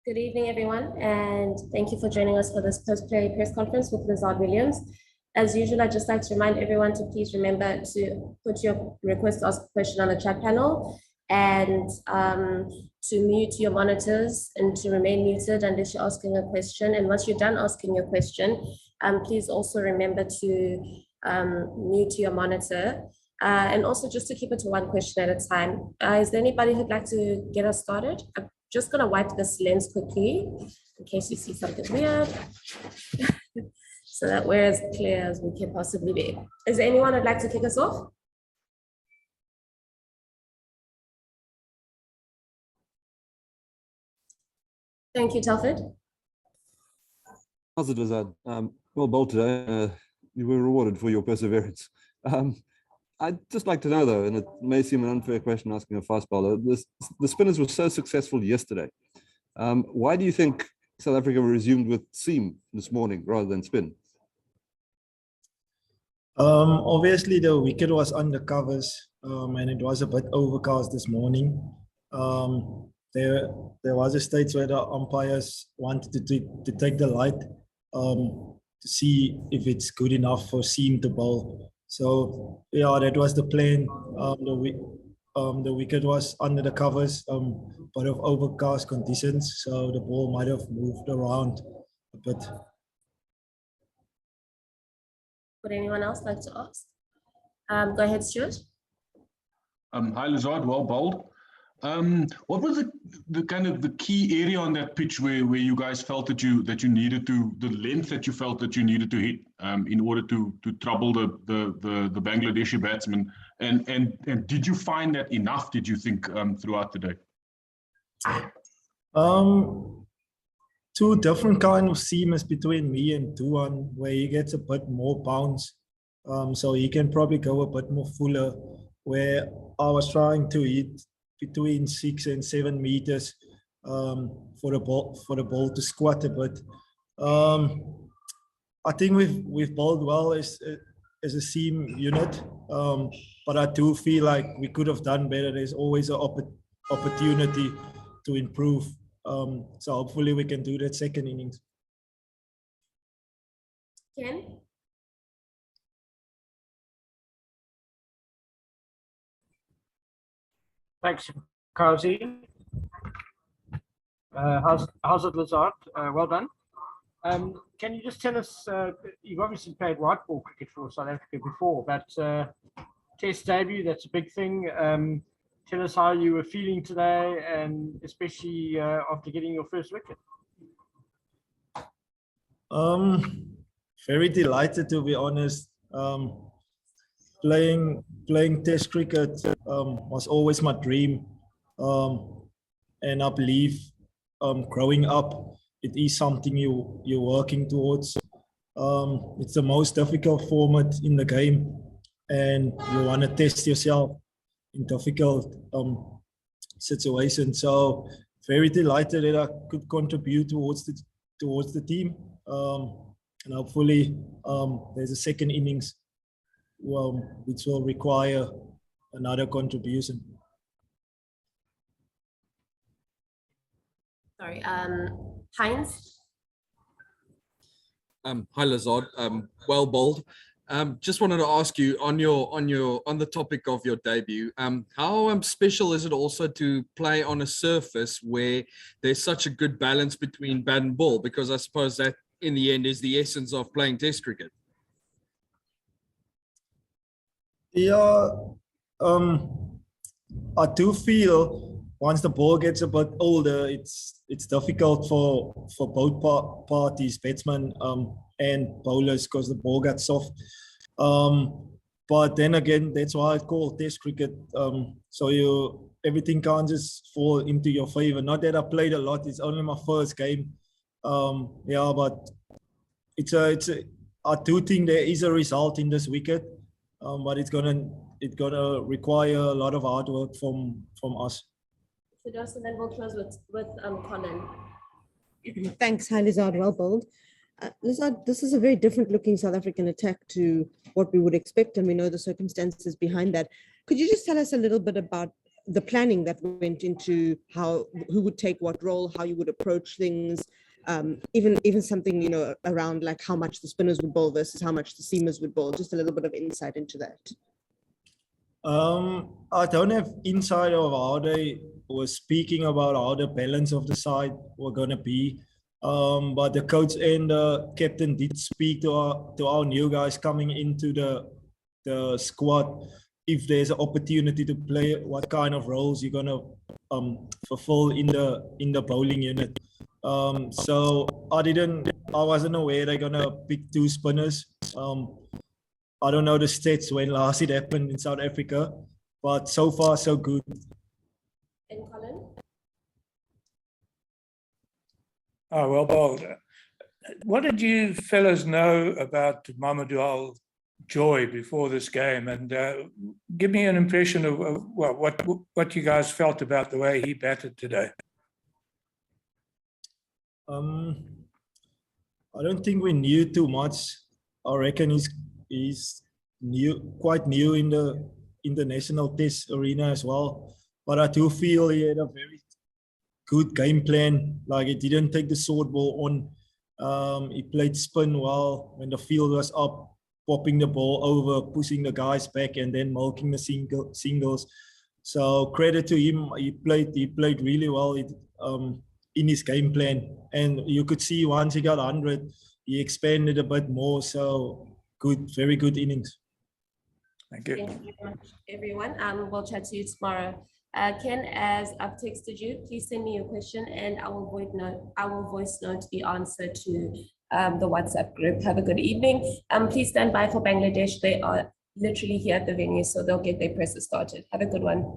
Good evening, everyone, and thank you for joining us for this post-play press conference with Lizaad Williams. As usual, I'd just like to remind everyone to please remember to put your request to ask a question on the chat panel and to mute your monitors and to remain muted unless you're asking a question. And once you're done asking your question, please also remember to mute your monitor. And also just to keep it to one question at a time. Is there anybody who'd like to get us started? I'm just gonna wipe this lens quickly in case you see something weird. So that we're as clear as we can possibly be. Is there anyone who'd like to kick us off? Thank you, Telford. How's it, Lizaad? Well bowled today. You were rewarded for your perseverance. I'd just like to know, though, and it may seem an unfair question asking a fast bowler, the spinners were so successful yesterday. Why do you think South Africa resumed with seam this morning rather than spin? Obviously, the wicket was under covers and it was a bit overcast this morning. There was a stage where the umpires wanted to take the light to see if it's good enough for seam to bowl. So yeah, that was the plan. The wicket was under the covers, but of overcast conditions, so the ball might have moved around a bit. Would anyone else like to ask? Go ahead, Stuart. Hi, Lizaad, well bowled. What was the kind of the key area on that pitch where you guys felt that you needed to, the length that you felt that you needed to hit in order to trouble the Bangladeshi batsmen, and did you find that enough, did you think, throughout the day? Two different kind of seamers between me and Duan, where he gets a bit more bounce, so he can probably go a bit more fuller, where I was trying to hit between 6 and 7 meters for the ball to squat a bit. I think we've bowled well as a seam unit, but I do feel like we could have done better. There's always an opportunity to improve. So hopefully we can do that second innings. Ken? Thanks, Kazi. How's it, Lizaad? Well done. Can you just tell us, you've obviously played white ball cricket for South Africa before, but Test debut, that's a big thing. Tell us how you were feeling today, and especially after getting your first wicket. Very delighted, to be honest. Playing Test cricket was always my dream, and I believe growing up it is something you're working towards. It's the most difficult format in the game, and you want to test yourself in difficult situations. So very delighted that I could contribute towards the team, and hopefully there's a second innings which will require another contribution. Sorry, Heinz. Hi, Lizaad. Well bowled. Just wanted to ask you on the topic of your debut, how special is it also to play on a surface where there's such a good balance between bat and ball? Because I suppose that in the end is the essence of playing Test cricket. Yeah, I do feel once the ball gets a bit older, it's difficult for both parties, batsmen and bowlers, because the ball gets soft. But then again, that's why I call Test cricket. So everything can't just fall into your favor. Not that I played a lot; it's only my first game. Yeah, but I do think there is a result in this wicket, but it's gonna require a lot of hard work from us. So Dawson, then we'll close with Colin. Thanks, hi Lizaad, well bowled. Lizaad, this is a very different looking South African attack to what we would expect, and we know the circumstances behind that. Could you just tell us a little bit about the planning that went into who would take what role, how you would approach things, even something, you know, around like how much the spinners would bowl versus how much the seamers would bowl, just a little bit of insight into that. I don't have insight of how they were speaking about how the balance of the side were going to be. But the coach and the captain did speak to our new guys coming into the squad. If there's an opportunity to play, what kind of roles you're going to fulfill in the bowling unit. So I wasn't aware they're going to pick 2 spinners. I don't know the stats when last it happened in South Africa, but so far so good. And Colin? Oh, well bowled. What did you fellas know about Mamadou Joy before this game? And give me an impression of what you guys felt about the way he batted today. I don't think we knew too much. I reckon he's quite new in the international test arena as well. But I do feel he had a very good game plan. Like, he didn't take the sword ball on. He played spin well when the field was up, popping the ball over, pushing the guys back, and then milking the singles. So credit to him. He played really well in his game plan. And you could see once he got 100, he expanded a bit more. So good, very good innings. Thank you. Thank you very much, everyone. We'll chat to you tomorrow. Ken, as I've texted you, please send me your question and I will voice note the answer to the WhatsApp group. Have a good evening. Please stand by for Bangladesh. They are literally here at the venue, so they'll get their presses started. Have a good one.